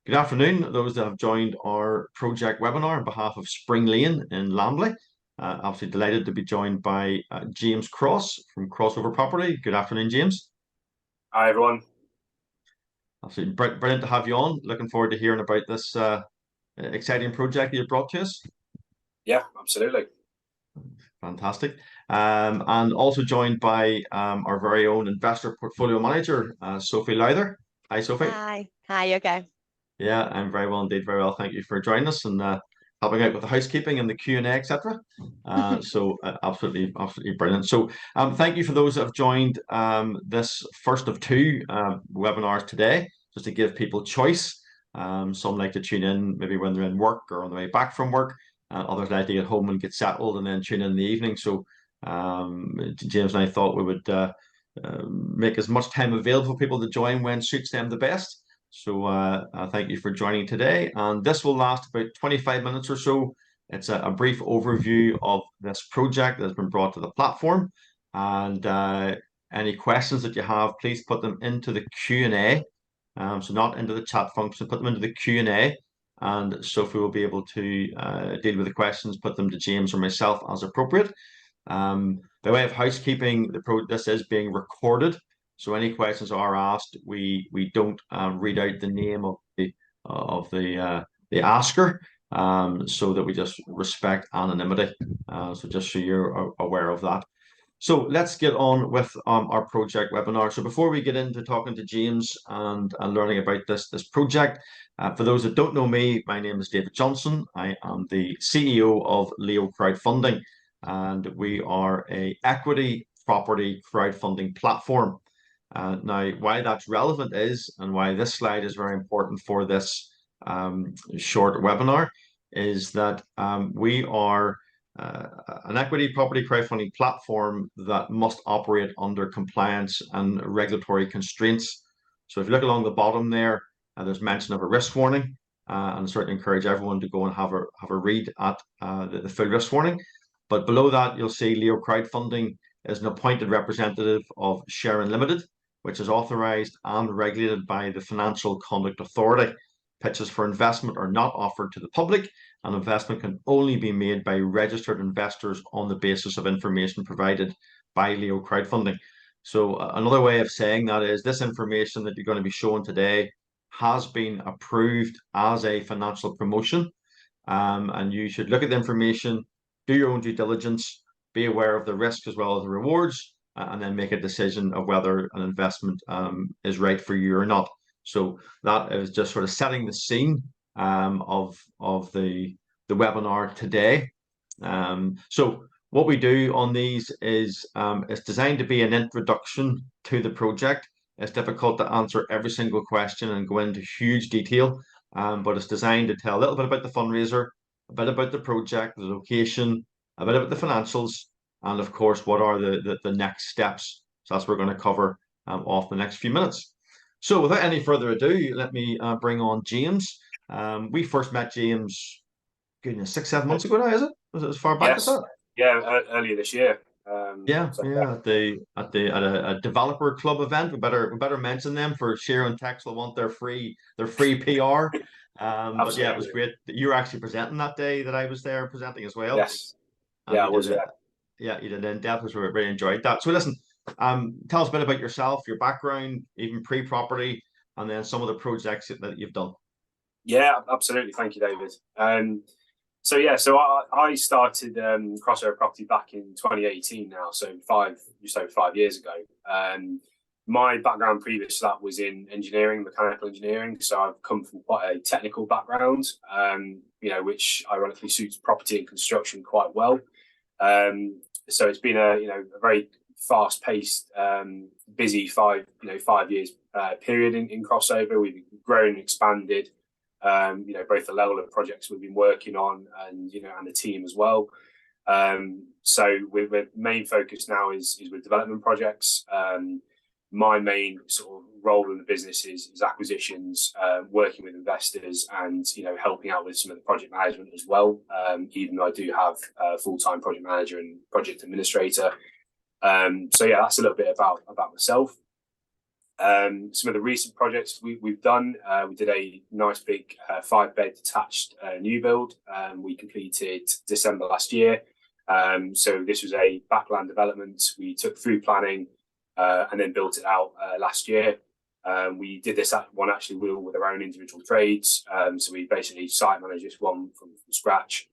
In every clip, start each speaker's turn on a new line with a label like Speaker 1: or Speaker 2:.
Speaker 1: Good afternoon, those that have joined our project webinar on behalf of Spring Lane in Lambley. Obviously delighted to be joined by James Cross from Crossover Property. Good afternoon, James.
Speaker 2: Hi, everyone.
Speaker 1: Absolutely brilliant to have you on. Looking forward to hearing about this exciting project that you brought to us.
Speaker 2: Yeah, absolutely.
Speaker 1: Fantastic. And also joined by our very own investor portfolio manager, Sophie Lowther. Hi, Sophie.
Speaker 3: Hi, okay.
Speaker 1: Yeah, I'm very well indeed, very well. Thank you for joining us and helping out with the housekeeping and the Q&A, etc. Absolutely brilliant. So thank you for those that have joined this first of two webinars today, just to give people choice. Some like to tune in maybe when they're in work or on the way back from work. Others like to get home and get settled and then tune in the evening. So James and I thought we would make as much time available for people to join when suits them the best. So thank you for joining today. And this will last about 25 minutes or so. It's a brief overview of this project that has been brought to the platform. And any questions that you have, please put them into the Q&A. So not into the chat function, put them into the Q&A. And Sophie will be able to deal with the questions, put them to James or myself as appropriate. By way of housekeeping, this is being recorded. So any questions are asked, we don't read out the name of the asker, so that we just respect anonymity. So just so you're aware of that. So let's get on with our project webinar. So before we get into talking to James and learning about this project, for those that don't know me, my name is David Johnson. I am the CEO of Leo Crowdfunding, and we are a equity property crowdfunding platform. Now, why that's relevant is, and why this slide is very important for this short webinar, is that we are an equity property crowdfunding platform that must operate under compliance and regulatory constraints. So if you look along the bottom there, there's mention of a risk warning, and I certainly encourage everyone to go and have a read at the full risk warning. But below that, you'll see Leo Crowdfunding is an appointed representative of Sharon Limited, which is authorized and regulated by the Financial Conduct Authority. Pitches for investment are not offered to the public, and investment can only be made by registered investors on the basis of information provided by Leo Crowdfunding. So another way of saying that is this information that you're going to be shown today has been approved as a financial promotion, and you should look at the information, do your own due diligence, be aware of the risks as well as the rewards, and then make a decision of whether an investment is right for you or not. So that is just sort of setting the scene of the webinar today. So what we do on these is it's designed to be an introduction to the project. It's difficult to answer every single question and go into huge detail, but it's designed to tell a little bit about the fundraiser, a bit about the project, the location, a bit about the financials, and of course, what are the next steps. So that's what we're going to cover off the next few minutes. So without any further ado, let me bring on James. We first met James, goodness, 6-7 months ago now, is it? Was it as far back as
Speaker 2: Yes.
Speaker 1: that?
Speaker 2: Yeah, earlier this year.
Speaker 1: Yeah,
Speaker 2: So
Speaker 1: yeah, at a developer club event. We better mention them for share and text. They'll want their free PR. But yeah, it was
Speaker 2: absolutely.
Speaker 1: great. You were actually presenting that day that I was there presenting as well.
Speaker 2: Yes.
Speaker 1: And
Speaker 2: Yeah, I
Speaker 1: you did
Speaker 2: was
Speaker 1: it.
Speaker 2: there.
Speaker 1: Yeah, you did it in depth. We really enjoyed that. So listen, tell us a bit about yourself, your background, even pre-property, and then some of the projects that you've done.
Speaker 2: Yeah, absolutely. Thank you, David. So I started Crossover Property back in 2018 now, so just over 5 years ago. My background previous to that was in engineering, mechanical engineering. So I've come from quite a technical background, which ironically suits property and construction quite well. So it's been a very fast-paced, busy 5 years period in Crossover. We've grown and expanded. Both the level of projects we've been working on and the team as well. So we're main focus now is with development projects. My main sort of role in the business is acquisitions, working with investors, and helping out with some of the project management as well. Even though I do have a full-time project manager and project administrator. So yeah, that's a little bit about myself. Some of the recent projects we've done, we did a nice big 5-bed detached new build. We completed December last year. So this was a backland development. We took through planning and then built it out last year. We did this one actually with our own individual trades. So we basically site managed this one from scratch,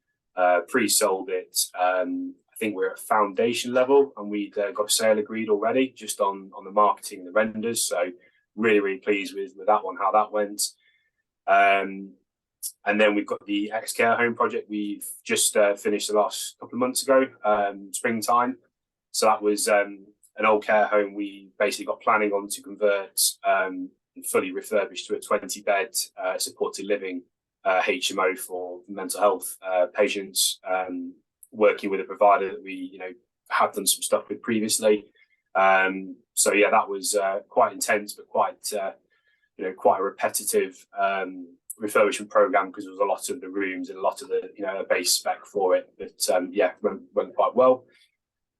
Speaker 2: pre-sold it. I think we're at foundation level, and we'd got a sale agreed already just on the marketing and the renders. So really pleased with that one, how that went. And then we've got the ex-care home project we've just finished the last couple of months ago, springtime. So that was an old care home we basically got planning on to convert and fully refurbished to a 20-bed supported living HMO for mental health patients, working with a provider that we have done some stuff with previously. So yeah, that was quite intense, but quite quite a repetitive refurbishment program, because there was a lot of the rooms and a lot of the a base spec for it. But yeah, went quite well.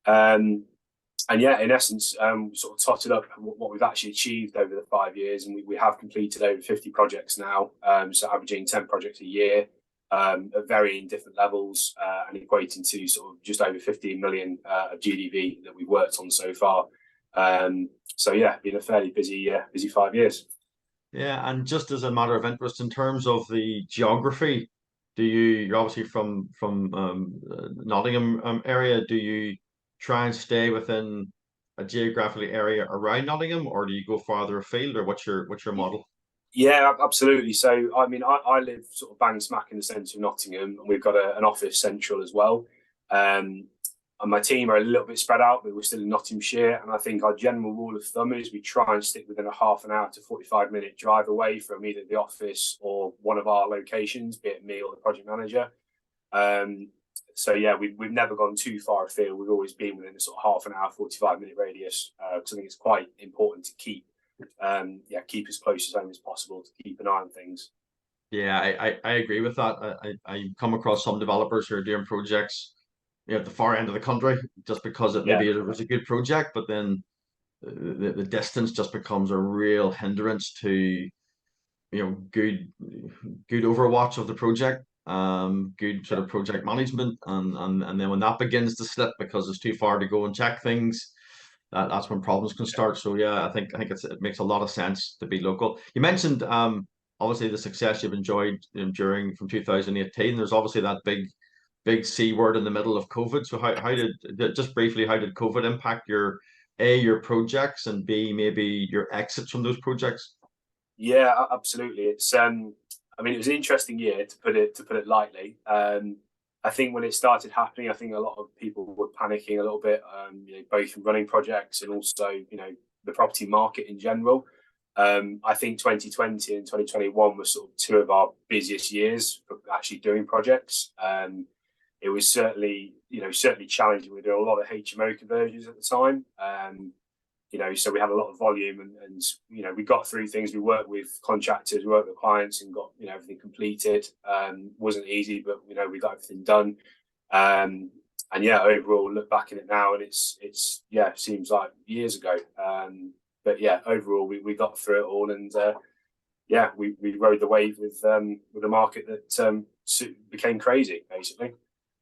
Speaker 2: And yeah, in essence, we sort of totted up what we've actually achieved over the 5 years, and we have completed over 50 projects now, so averaging 10 projects a year, at varying different levels, and equating to sort of just over 15 million of GDV that we've worked on so far. So yeah, been a fairly busy 5 years.
Speaker 1: Yeah, and just as a matter of interest, in terms of the geography, you're obviously from Nottingham area. Do you try and stay within a geographical area around Nottingham, or do you go farther afield, or what's your model?
Speaker 2: Yeah, absolutely. So, I mean, I live sort of bang smack in the centre of Nottingham, and we've got an office central as well. And my team are a little bit spread out, but we're still in Nottinghamshire. And I think our general rule of thumb is we try and stick within a half an hour to 45-minute drive away from either the office or one of our locations, be it me or the project manager. So yeah, we've never gone too far afield. We've always been within a sort of half an hour, 45-minute radius. Because I think it's quite important to keep as close to home as possible to keep an eye on things.
Speaker 1: Yeah, I agree with that. I come across some developers who are doing projects at the far end of the country, just because
Speaker 2: Yeah,
Speaker 1: it was a good project, but then the distance just becomes a real hindrance to good overwatch of the project, good sort
Speaker 2: yeah,
Speaker 1: of project management, and then when that begins to slip because it's too far to go and check things, that's when problems can start. So yeah, I think it makes a lot of sense to be local. You mentioned obviously the success you've enjoyed during from 2018. There's obviously that big C word in the middle of COVID. So how did, just briefly, how did COVID impact your projects, and B, maybe your exits from those projects?
Speaker 2: yeah, absolutely. It's I mean, it was an interesting year, to put it lightly. I think when it started happening, I think a lot of people were panicking a little bit, both from running projects and also the property market in general. I think 2020 and 2021 were sort of two of our busiest years for actually doing projects. It was certainly challenging. We were doing a lot of HMO conversions at the time. So we had a lot of volume, and we got through things. We worked with contractors, we worked with clients, and got everything completed. Wasn't easy, but we got everything done. And yeah, overall, look back in it now, and it's seems like years ago. But yeah, overall, we got through it all, and we rode the wave with a market that became crazy, basically.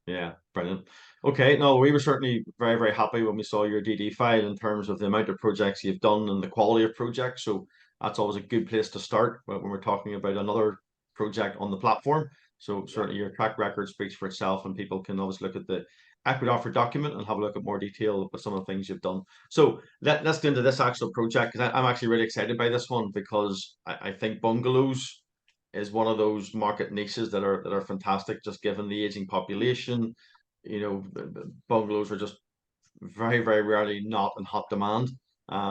Speaker 1: Yeah, brilliant. Okay, no, we were certainly very, very happy when we saw your DD file in terms of the amount of projects you've done and the quality of projects. So that's always a good place to start when we're talking about another project on the platform. So certainly your track record speaks for itself, and people can always look at the equity offer document and have a look at more detail with some of the things you've done. So let's get into this actual project, because I'm actually really excited by this one, because I think bungalows is one of those market niches that are fantastic, just given the aging population. Bungalows are just very, very rarely not in hot demand,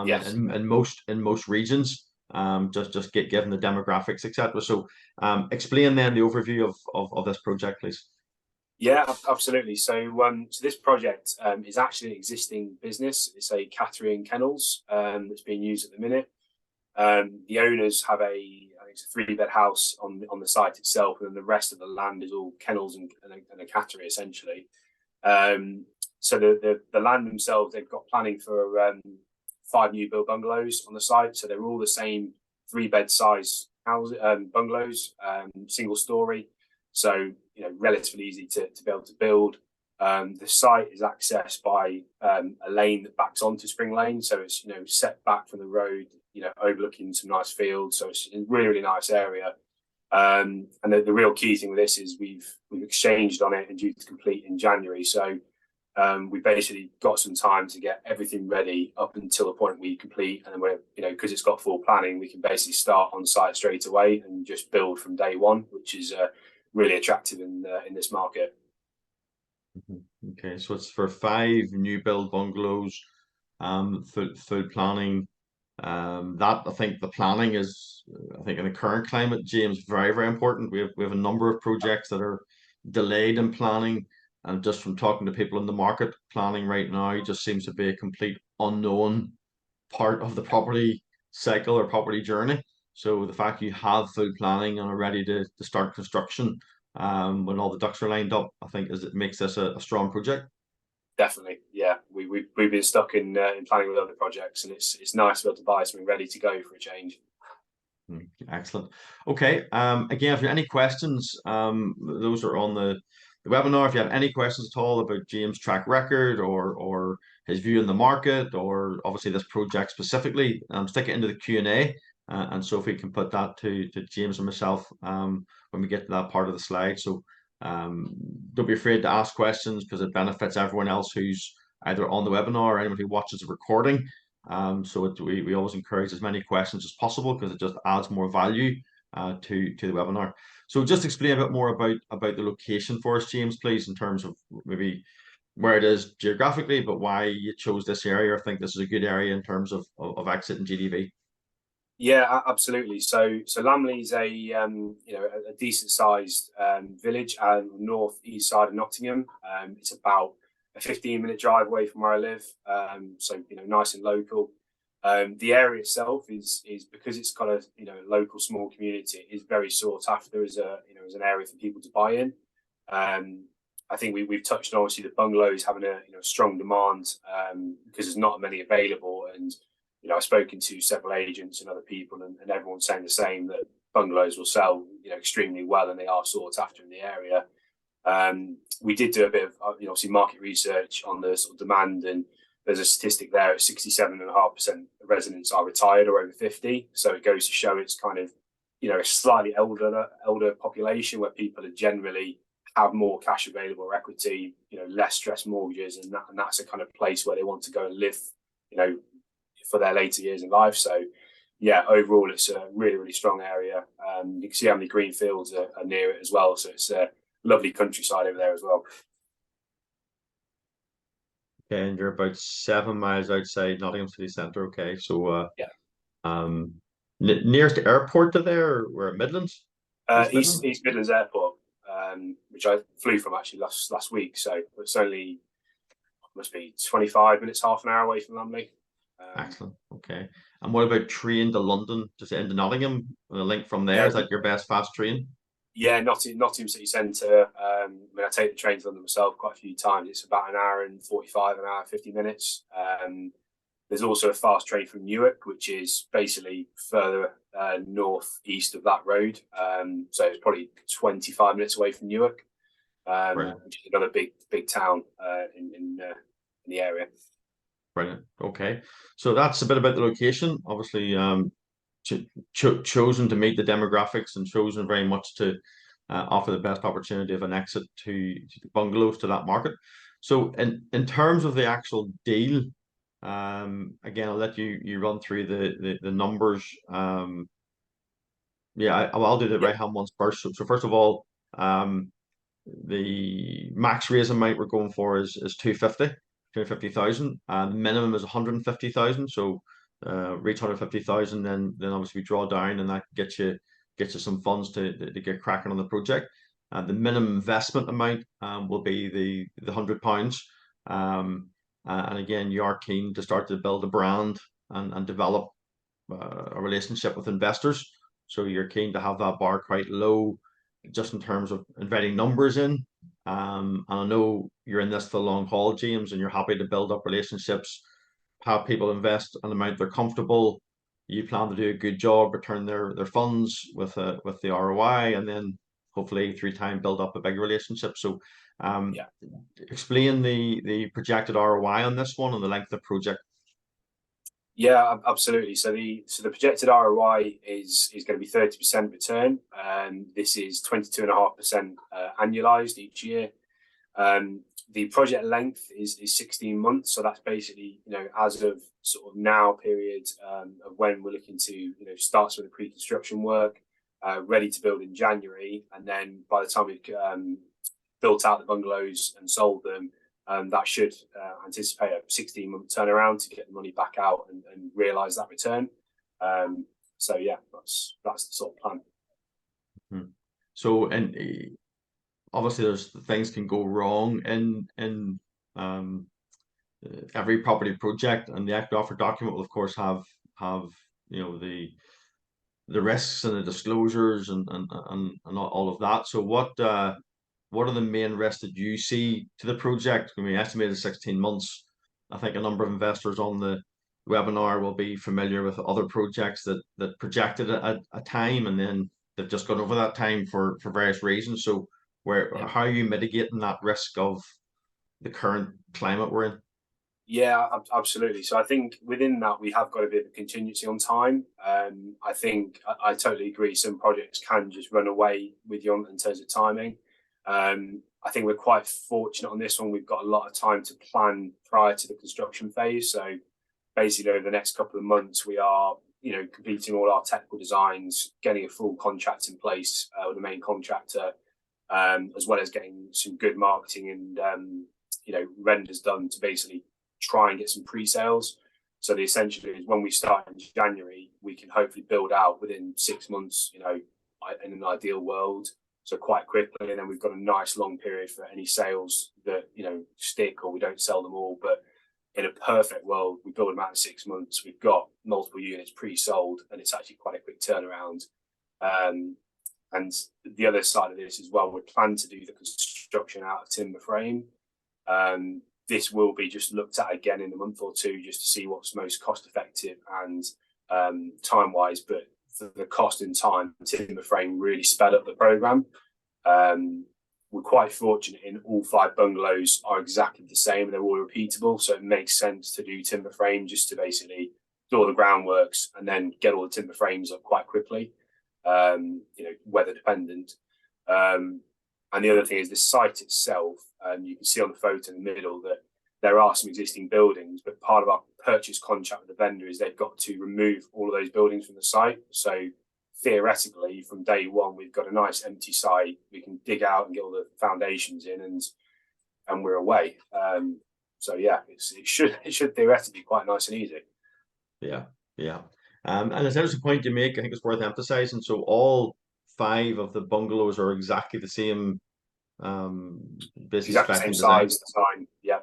Speaker 2: Yes.
Speaker 1: in most regions, just given the demographics, etc. So explain then the overview of this project, please.
Speaker 2: Yeah, absolutely. So this project is actually an existing business. It's a catering kennels that's being used at the minute. The owners have I think it's a 3-bed house on the site itself, and then the rest of the land is all kennels and a cattery, essentially. So the land themselves, they've got planning for 5 new build bungalows on the site. So they're all the same 3-bed size houses, bungalows, single story. So, relatively easy to be able to build. The site is accessed by a lane that backs onto Spring Lane. So it's, set back from the road, overlooking some nice fields. So it's a really, really nice area. And the real key thing with this is we've exchanged on it and due to complete in January. So we basically got some time to get everything ready up until the point we complete, and then we're, because it's got full planning, we can basically start on site straight away and just build from day one, which is really attractive in this market.
Speaker 1: Okay, so it's for 5 new build bungalows, full planning. That, I think the planning is, I think in the current climate, James, very, very important. We have a number of projects that are delayed in planning, and just from talking to people in the market, planning right now just seems to be a complete unknown part of the property cycle or property journey. So the fact you have full planning and are ready to start construction, when all the ducks are lined up, I think it makes this a strong project.
Speaker 2: Definitely, yeah. We've been stuck in planning with other projects, and it's nice to be able to buy something ready to go for a change.
Speaker 1: Excellent. Okay. Again, if you have any questions, those are on the webinar. If you have any questions at all about James' track record or his view in the market, or obviously this project specifically, stick it into the Q&A, and Sophie can put that to James and myself when we get to that part of the slide. So don't be afraid to ask questions, because it benefits everyone else who's either on the webinar or anyone who watches the recording. So we always encourage as many questions as possible, because it just adds more value to the webinar. So just explain a bit more about the location for us, James, please, in terms of maybe where it is geographically, but why you chose this area. I think this is a good area in terms of exit and GDV.
Speaker 2: Yeah, absolutely. So Lamley's a decent sized village and northeast side of Nottingham. It's about a 15-minute drive away from where I live. So nice and local. The area itself is because it's got a local small community, is very sought after as an area for people to buy in. I think we've touched on, obviously, the bungalows having a strong demand because there's not many available. And I've spoken to several agents and other people, and everyone's saying the same, that bungalows will sell extremely well, and they are sought after in the area. We did do a bit of obviously market research on the sort of demand, and there's a statistic there: 67.5% of residents are retired or over 50. So it goes to show it's kind of a slightly older population, where people are generally have more cash available or equity, less stress mortgages, and that's a kind of place where they want to go and live, for their later years in life. So yeah, overall it's a really, really strong area. You can see how many green fields are near it as well. So it's a lovely countryside over there as well.
Speaker 1: Okay, and you're about 7 miles outside Nottingham city centre. Okay, so nearest airport to there, or Midlands?
Speaker 2: East Midlands Airport, which I flew from actually last week. So it's only, must be 25 minutes, half an hour away from Lamley.
Speaker 1: Excellent. Okay. And what about train to London, just into Nottingham? A link from there, is that your best fast train?
Speaker 2: Yeah, Nottingham city centre. I take the train to London myself quite a few times. It's about an hour and 45, an hour 50 minutes. There's also a fast train from Newark, which is basically further northeast of that road. So it's probably 25 minutes away from Newark, which is another big town in the area.
Speaker 1: Brilliant. Okay, so that's a bit about the location. Obviously, chosen to meet the demographics, and chosen very much to offer the best opportunity of an exit to the bungalows, to that market. So in terms of the actual deal, again, I'll let you run through the numbers. Yeah, I'll do the right hand ones first. So first of all, the max raise amount we're going for is 250,000, and the minimum is 150,000. So reach 150,000, then obviously we draw down, and that gets you some funds to get cracking on the project. The minimum investment amount will be the £100. And again, you are keen to start to build a brand and develop a relationship with investors. So you're keen to have that bar quite low, just in terms of inviting numbers in. And I know you're in this for the long haul, James, and you're happy to build up relationships have people invest an amount they're comfortable. You plan to do a good job, return their funds with the ROI, and then hopefully through time build up a big relationship. So
Speaker 2: Yeah.
Speaker 1: explain the projected ROI on this one and the length of the project.
Speaker 2: Yeah, absolutely. So the projected ROI is going to be 30% return. This is 22.5% annualized each year. The project length is 16 months. So that's basically, as of sort of now period of when we're looking to, start some of the pre-construction work, ready to build in January. And then by the time we've built out the bungalows and sold them, that should anticipate a 16-month turnaround to get the money back out and realise that return. So yeah, that's the sort of plan.
Speaker 1: Mm-hmm. So, and obviously, there's things can go wrong in every property project, and the equity offer document will of course have the risks and the disclosures and all of that. So what are the main risks that you see to the project? I mean, estimated 16 months. I think a number of investors on the webinar will be familiar with other projects that projected a time and then they've just gone over that time for various reasons. So how are you mitigating that risk of the current climate we're in?
Speaker 2: Yeah, absolutely. So I think within that we have got a bit of a contingency on time. I think I totally agree. Some projects can just run away with you in terms of timing. I think we're quite fortunate on this one. We've got a lot of time to plan prior to the construction phase. So basically over the next couple of months, we are, completing all our technical designs, getting a full contract in place with the main contractor, as well as getting some good marketing and, renders done to basically try and get some pre-sales. So the essentially is when we start in January, we can hopefully build out within 6 months, in an ideal world. So quite quickly, and then we've got a nice long period for any sales that stick or we don't sell them all. But in a perfect world, we build them out in 6 months. We've got multiple units pre-sold, and it's actually quite a quick turnaround. And the other side of this as well, we plan to do the construction out of timber frame. This will be just looked at again in a month or two just to see what's most cost effective and time wise. But for the cost and time, timber frame really sped up the program. We're quite fortunate in all 5 bungalows are exactly the same. They're all repeatable. So it makes sense to do timber frame just to basically do all the groundworks and then get all the timber frames up quite quickly, weather dependent. And the other thing is the site itself. You can see on the photo in the middle that there are some existing buildings, but part of our purchase contract with the vendor is they've got to remove all of those buildings from the site. So theoretically, from day one, we've got a nice empty site. We can dig out and get all the foundations in, and we're away. So yeah, it should theoretically be quite nice and easy.
Speaker 1: Yeah, yeah. And there's a point you make, I think it's worth emphasizing. So all 5 of the bungalows are exactly the same, basically
Speaker 2: exactly
Speaker 1: spec
Speaker 2: same
Speaker 1: and
Speaker 2: size, design. Yeah.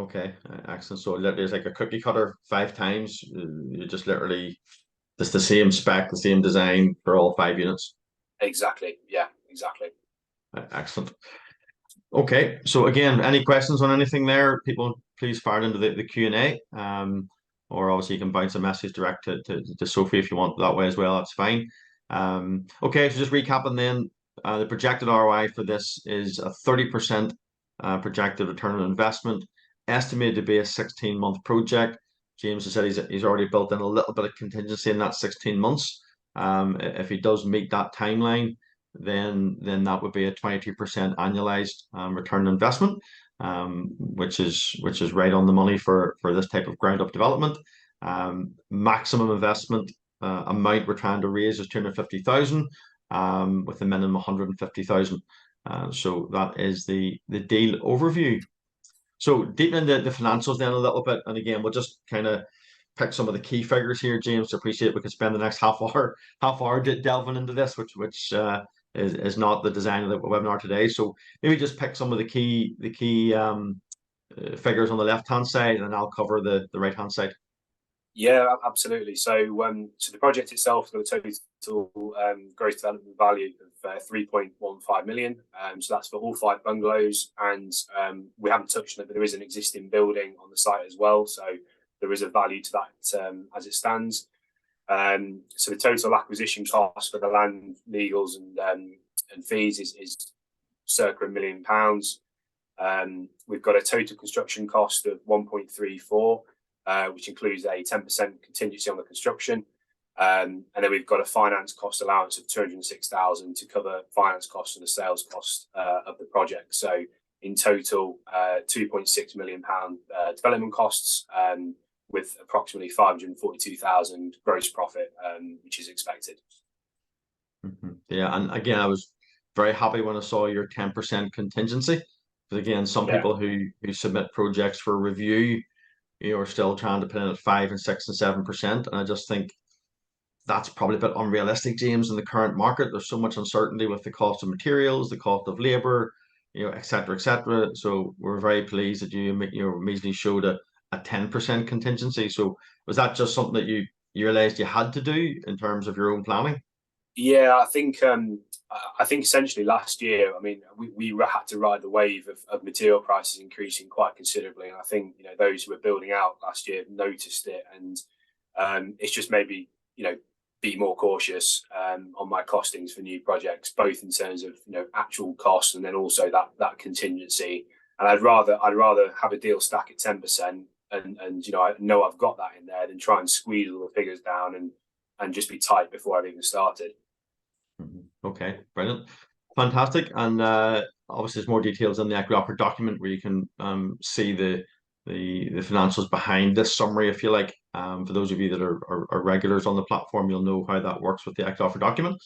Speaker 1: Okay, excellent. So there's like a cookie cutter 5 times. You just literally just the same spec, the same design for all 5 units.
Speaker 2: Exactly. Yeah. Exactly.
Speaker 1: Excellent. Okay, so again, any questions on anything there? People, please fire it into the Q&A. Or obviously you can bounce a message direct to Sophie if you want that way as well. That's fine. Okay, so just recapping then, the projected ROI for this is a 30% projected return on investment, estimated to be a 16-month project. James has said he's already built in a little bit of contingency in that 16 months. If he does meet that timeline, then that would be a 22% annualized return on investment, which is right on the money for this type of ground up development. Maximum investment amount we're trying to raise is 250,000, with a minimum 150,000. So that is the deal overview. So deep into the financials then a little bit, and again we'll just kind of pick some of the key figures here, James. I appreciate we could spend the next half hour delving into this, which is not the design of the webinar today. So maybe just pick some of the key figures on the left hand side, and I'll cover the right hand side.
Speaker 2: Yeah, absolutely. So the project itself has got a total gross development value of 3.15 million. So that's for all 5 bungalows, and we haven't touched on it, but there is an existing building on the site as well. So there is a value to that as it stands. So the total acquisition cost for the land, legals, and fees is circa £1 million. We've got a total construction cost of 1.34, which includes a 10% contingency on the construction. And then we've got a finance cost allowance of 206,000 to cover finance costs and the sales cost of the project. So in total, £2.6 million development costs, with approximately 542,000 gross profit, which is expected.
Speaker 1: Yeah, and again, I was very happy when I saw your 10% contingency. Because again, some people who submit projects for review, are still trying to put in at 5 and 6 and 7%. And I just think that's probably a bit unrealistic, James, in the current market. There's so much uncertainty with the cost of materials, the cost of labor, et cetera, et cetera. So we're very pleased that you immediately showed a 10% contingency. So was that just something that you realized you had to do in terms of your own planning?
Speaker 2: Yeah, I think essentially last year, I mean, we had to ride the wave of material prices increasing quite considerably, and I think those who were building out last year noticed it, and it's just maybe be more cautious on my costings for new projects, both in terms of actual costs and then also that contingency. And I'd rather have a deal stack at 10%, and I know I've got that in there, than try and squeeze all the figures down and just be tight before I've even started.
Speaker 1: Okay, brilliant, fantastic. And obviously, there's more details in the equity offer document where you can see the financials behind this summary, if you like. For those of you that are regulars on the platform, you'll know how that works with the equity offer document.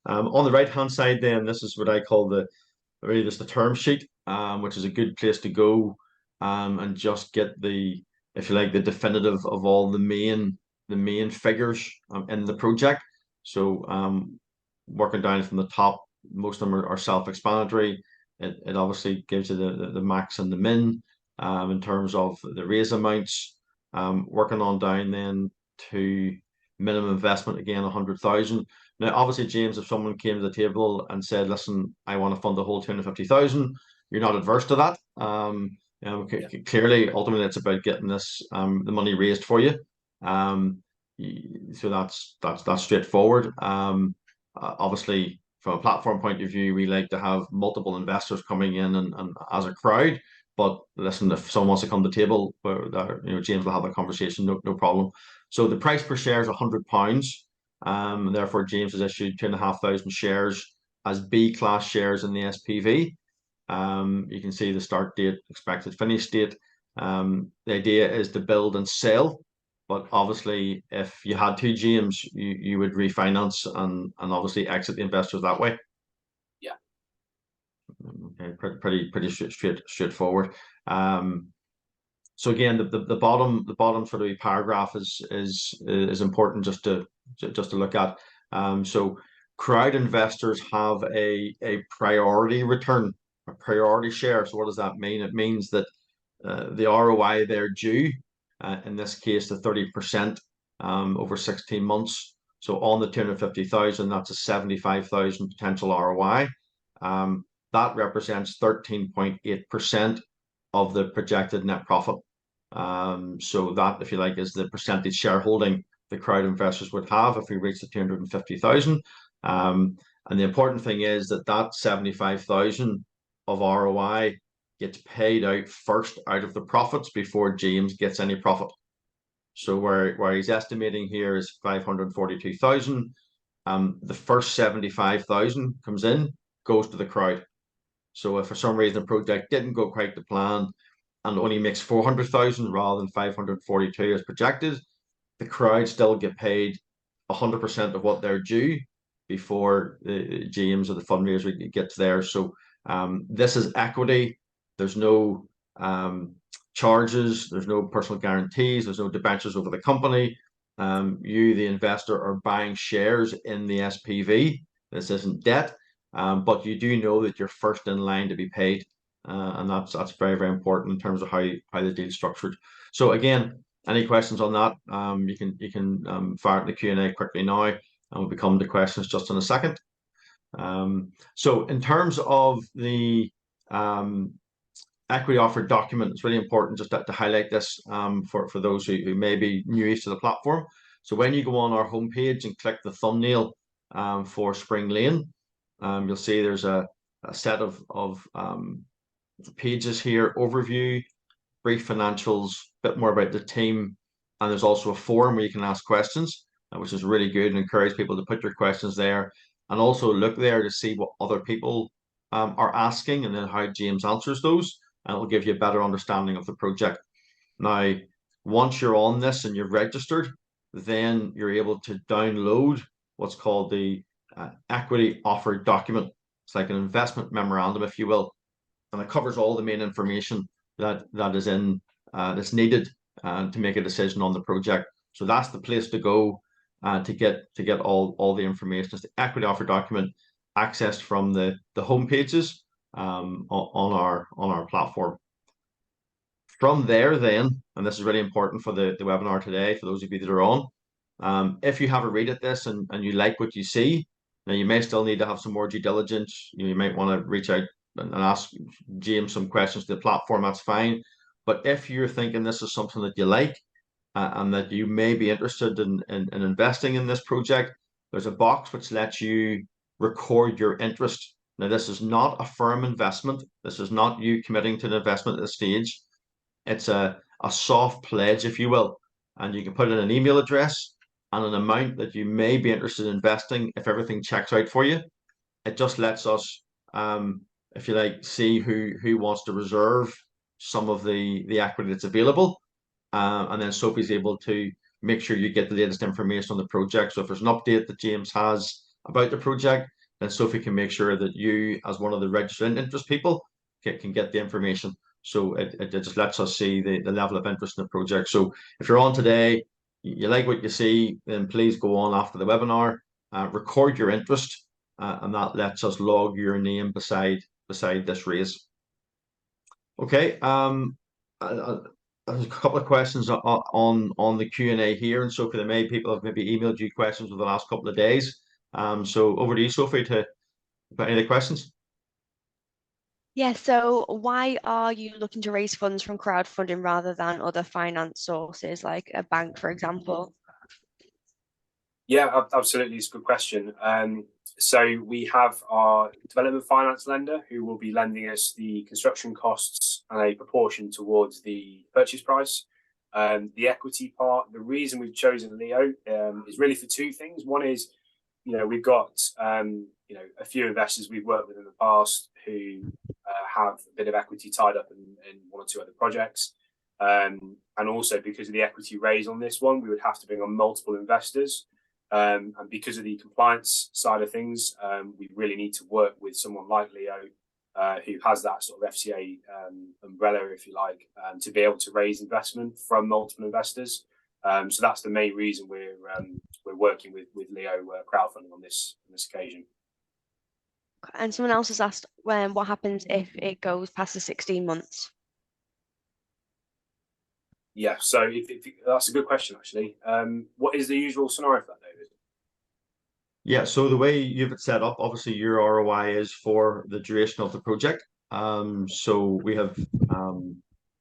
Speaker 1: On the right hand side, then this is what I call really just the term sheet, which is a good place to go and just get if you like, the definitive of all the main figures in the project. So working down from the top, most of them are self-explanatory. It obviously gives you the max and the min in terms of the raise amounts. Working on down then to minimum investment, again 100,000. Now, obviously, James, if someone came to the table and said, "Listen, I want to fund the whole 250,000," you're not adverse to that. Clearly, ultimately, it's about getting the money raised for you. So that's straightforward. Obviously, from a platform point of view, we like to have multiple investors coming in and as a crowd. But listen, if someone wants to come to the table, James will have a conversation, no problem. So the price per share is £100. Therefore, James has issued 2,500 shares as B class shares in the SPV. You can see the start date, expected finish date. The idea is to build and sell. But obviously, if you had two James, you would refinance and obviously exit the investors that way.
Speaker 2: Yeah.
Speaker 1: Okay, pretty straightforward. So again, the bottom sort of paragraph is important just to look at. So crowd investors have a priority return, a priority share. So what does that mean? It means that the ROI they're due, in this case, the 30% over 16 months. So on the 250,000, that's a 75,000 potential ROI. That represents 13.8% of the projected net profit. So that, if you like, is the percentage shareholding the crowd investors would have if we reach the 250,000. And the important thing is that 75,000 of ROI gets paid out first out of the profits before James gets any profit. So where he's estimating here is 542,000. The first 75,000 comes in, goes to the crowd. So if for some reason the project didn't go quite to plan and only makes 400,000 rather than 542 as projected, the crowd still get paid 100% of what they're due before the James or the fundraiser gets there. So this is equity. There's no charges. There's no personal guarantees. There's no debentures over the company. You, the investor, are buying shares in the SPV. This isn't debt. But you do know that you're first in line to be paid, and that's very, very important in terms of how the deal's structured. So again, any questions on that? You can fire the Q&A quickly now, and we'll become to questions just in a second. So in terms of the equity offer document. It's really important just to highlight this for those who may be newish to the platform. So when you go on our homepage and click the thumbnail for Spring Lane, you'll see there's a set of pages here: overview, brief financials, a bit more about the team, and there's also a forum where you can ask questions, which is really good, and encourage people to put your questions there, and also look there to see what other people are asking, and then how James answers those, and it'll give you a better understanding of the project. Now, once you're on this and you're registered, then you're able to download what's called the equity offer document. It's like an investment memorandum, if you will, and it covers all the main information that is in that's needed to make a decision on the project. So that's the place to go to get all the information. It's the equity offer document accessed from the home pages on our platform. From there, then, and this is really important for the webinar today, for those of you that are on, if you have a read at this and you like what you see, now you may still need to have some more due diligence. You might want to reach out and ask James some questions to the platform. That's fine. But if you're thinking this is something that you like and that you may be interested in investing in this project, there's a box which lets you record your interest. Now, this is not a firm investment. This is not you committing to an investment at this stage. It's a soft pledge, if you will, and you can put in an email address and an amount that you may be interested in investing if everything checks out for you. It just lets us, if you like, see who wants to reserve some of the equity that's available, and then Sophie's able to make sure you get the latest information on the project. So if there's an update that James has about the project, then Sophie can make sure that you, as one of the registered interest people, can get the information. So it just lets us see the level of interest in the project. So if you're on today, you like what you see, then please go on after the webinar, record your interest, and that lets us log your name beside this raise. Okay. There's a couple of questions on the Q&A here, and Sophie, people have maybe emailed you questions over the last couple of days. So over to you, Sophie, to put any questions.
Speaker 3: Yeah, so why are you looking to raise funds from crowdfunding rather than other finance sources like a bank, for example?
Speaker 2: Yeah, absolutely. It's a good question. So we have our development finance lender who will be lending us the construction costs and a proportion towards the purchase price. The equity part, the reason we've chosen Leo is really for two things. One is, we've got, a few investors we've worked with in the past who have a bit of equity tied up in one or two other projects. And also because of the equity raise on this one, we would have to bring on multiple investors. And because of the compliance side of things, we really need to work with someone like Leo, who has that sort of FCA umbrella, if you like, to be able to raise investment from multiple investors. So that's the main reason we're working with Leo crowdfunding on this occasion.
Speaker 3: And someone else has asked what happens if it goes past the 16 months?
Speaker 2: Yeah, so that's a good question, actually. What is the usual scenario for that, David?
Speaker 1: Yeah, so the way you've it set up, obviously your ROI is for the duration of the project. So we have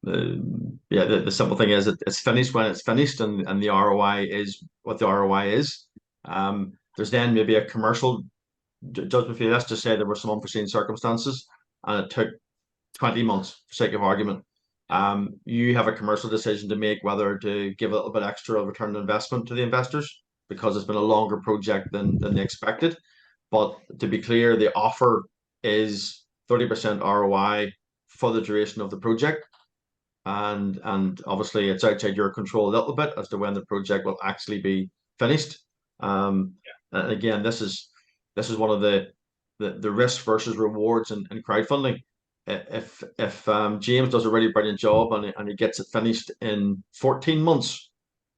Speaker 1: the simple thing is it's finished when it's finished, and the ROI is what the ROI is. There's then maybe a commercial judgment fee. Let's just say there were some unforeseen circumstances and it took 20 months for sake of argument. You have a commercial decision to make whether to give a little bit extra return on investment to the investors because it's been a longer project than they expected. But to be clear, the offer is 30% ROI for the duration of the project. And obviously it's outside your control a little bit as to when the project will actually be finished. And again, this is one of the risk versus rewards in crowdfunding. If James does a really brilliant job and he gets it finished in 14 months,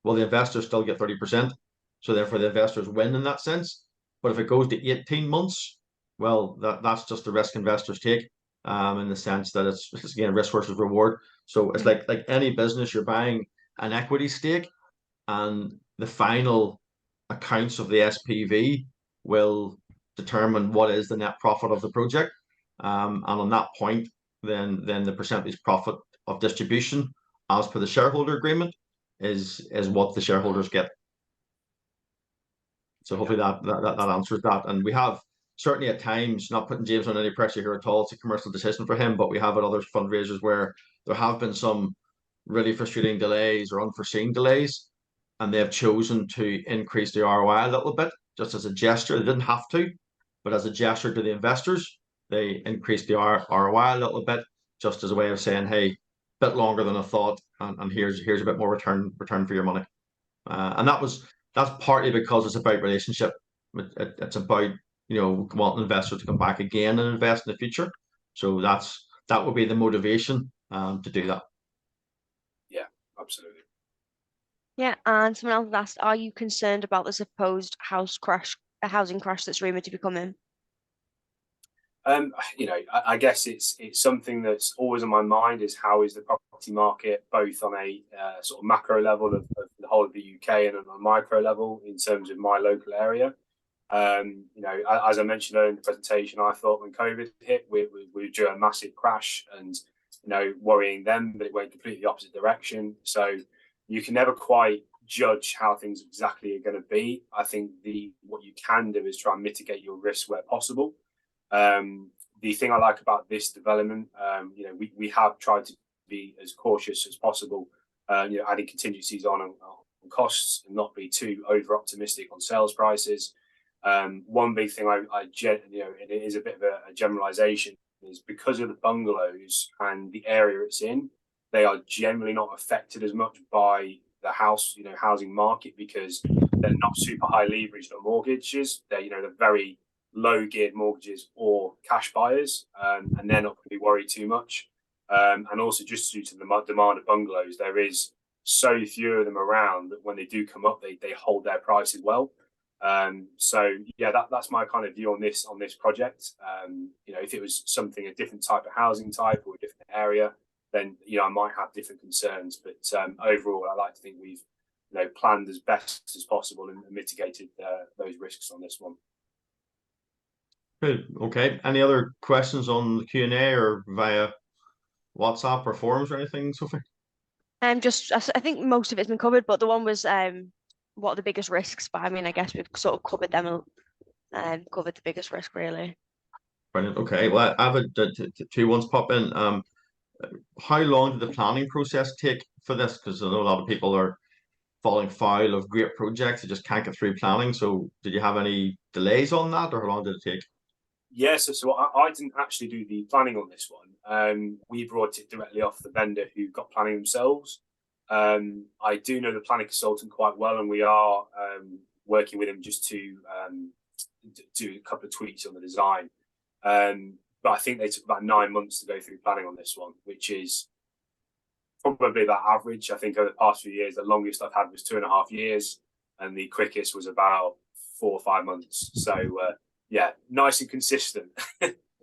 Speaker 1: well, the investors still get 30%. So therefore the investors win in that sense. But if it goes to 18 months, well, that's just the risk investors take, in the sense that it's again risk versus reward. So it's like any business, you're buying an equity stake, and the final accounts of the SPV will determine what is the net profit of the project. And on that point, then the percentage profit of distribution as per the shareholder agreement is what the shareholders get. So hopefully that answers that. And we have certainly at times, not putting James on any pressure here at all, it's a commercial decision for him, but we have at other fundraisers where there have been some really frustrating delays or unforeseen delays, and they have chosen to increase the ROI a little bit, just as a gesture. They didn't have to, but as a gesture to the investors, they increased the ROI a little bit, just as a way of saying, hey, bit longer than I thought, and here's a bit more return for your money. And that's partly because it's about relationship. It's about wanting investors to come back again and invest in the future. So that would be the motivation to do that.
Speaker 2: Yeah, absolutely.
Speaker 3: Yeah, and someone else asked, are you concerned about the supposed housing crash that's rumored to be coming?
Speaker 2: I guess it's something that's always on my mind, is how is the property market, both on a sort of macro level of the whole of the UK and on a micro level in terms of my local area. As I mentioned earlier in the presentation, I thought when COVID hit, we were due a massive crash, and worrying them, but it went completely the opposite direction. So you can never quite judge how things exactly are going to be. I think what you can do is try and mitigate your risk where possible. The thing I like about this development, we have tried to be as cautious as possible, adding contingencies on costs and not be too over optimistic on sales prices. One big thing and it is a bit of a generalization, is because of the bungalows and the area it's in, they are generally not affected as much by the housing market, because they're not super high leveraged on mortgages. They're very low geared mortgages or cash buyers, and they're not going to be worried too much. And also, just due to the demand of bungalows, there is so few of them around that when they do come up, they hold their prices well. So yeah, that's my kind of view on this project. If it was a different type of housing type or a different area, then I might have different concerns. But overall, I like to think we've planned as best as possible and mitigated those risks on this one.
Speaker 1: Good. Okay. Any other questions on the Q&A or via WhatsApp or forums or anything, Sophie?
Speaker 3: I think most of it's been covered, but the one was what are the biggest risks? But I mean, I guess we've sort of covered them and covered the biggest risk really.
Speaker 1: Brilliant. Okay. Well, I have two ones pop in. How long did the planning process take for this? Because I know a lot of people are falling foul of great projects. They just can't get through planning. So did you have any delays on that, or how long did it take?
Speaker 2: Yes, so I didn't actually do the planning on this one. We brought it directly off the vendor who got planning themselves. I do know the planning consultant quite well, and we are working with him just to do a couple of tweaks on the design. But I think they took about 9 months to go through planning on this one, which is probably about average. I think over the past few years, the longest I've had was 2.5 years, and the quickest was about 4 or 5 months. So yeah, nice and consistent.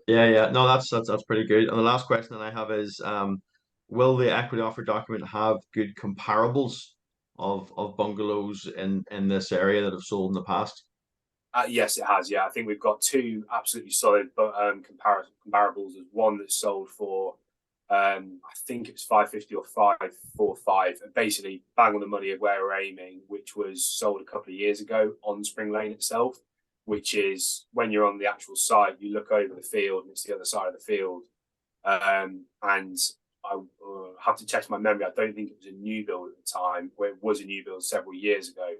Speaker 1: Yeah. No, that's pretty good. And the last question that I have is, will the equity offer document have good comparables of bungalows in this area that have sold in the past?
Speaker 2: Yes, it has. Yeah, I think we've got two absolutely solid comparables. There's one that's sold for I think it was 550 or 545, basically bang on the money of where we're aiming, which was sold a couple of years ago on Spring Lane itself, which is when you're on the actual site, you look over the field and it's the other side of the field. And I have to check my memory. I don't think it was a new build at the time, where it was a new build several years ago.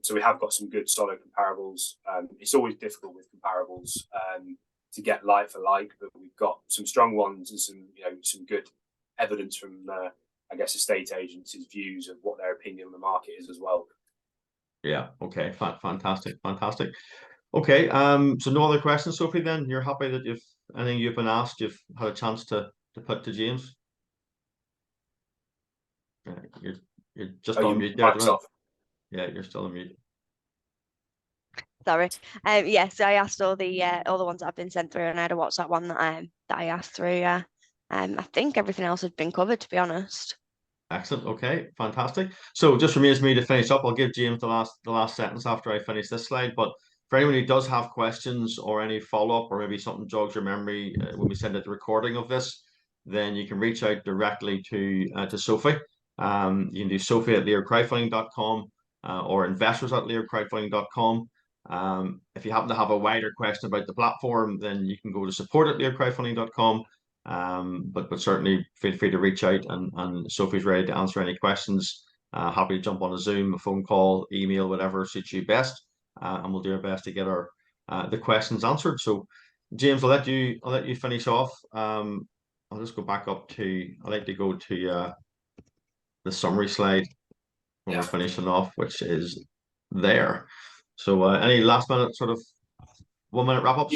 Speaker 2: So we have got some good solid comparables. It's always difficult with comparables to get like for like, but we've got some strong ones and some good evidence from I guess estate agencies' views of what their opinion on the market is as well.
Speaker 1: Yeah. Okay. Fantastic. Okay. So no other questions, Sophie. Then you're happy that anything you've been asked, you've had a chance to put to James. You're just on mute there. Yeah, you're still on mute.
Speaker 3: Sorry. Yes, I asked all the ones that have been sent through, and I had a WhatsApp one that I asked through. Yeah. I think everything else had been covered, to be honest.
Speaker 1: Excellent. Okay, fantastic. So just remains me to finish up. I'll give James the last sentence after I finish this slide. But for anyone who does have questions or any follow-up, or maybe something jogs your memory when we send out the recording of this, then you can reach out directly to Sophie. You can do sophie@learcrowdfunding.com or investors@learcrowdfunding.com. If you happen to have a wider question about the platform, then you can go to support@learcrowdfunding.com. But certainly feel free to reach out, and Sophie's ready to answer any questions. Happy to jump on a Zoom, a phone call, email, whatever suits you best, and we'll do our best to get the questions answered. So, James, I'll let you finish off. I'll just go back up to. I like to go to the summary slide when we're finishing off, which is there. So, any last minute sort of 1 minute wrap ups?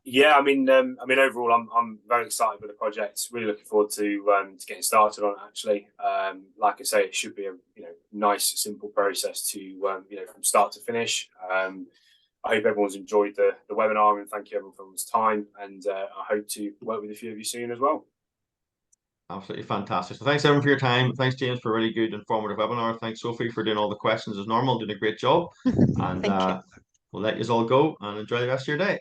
Speaker 2: Yeah, I mean, overall, I'm very excited with the project. Really looking forward to getting started on it. Actually, like I say, it should be a nice, simple process to from start to finish. I hope everyone's enjoyed the webinar, and thank you everyone for everyone's time. And I hope to work with a few of you soon as well.
Speaker 1: Absolutely fantastic. So thanks everyone for your time. Thanks, James, for a really good, informative webinar. Thanks, Sophie, for doing all the questions as normal, doing a great job. And we'll let you all go and enjoy the rest of your day.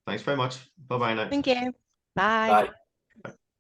Speaker 1: Thanks very much. Bye-bye now.
Speaker 3: Thank you. Bye.
Speaker 2: Bye.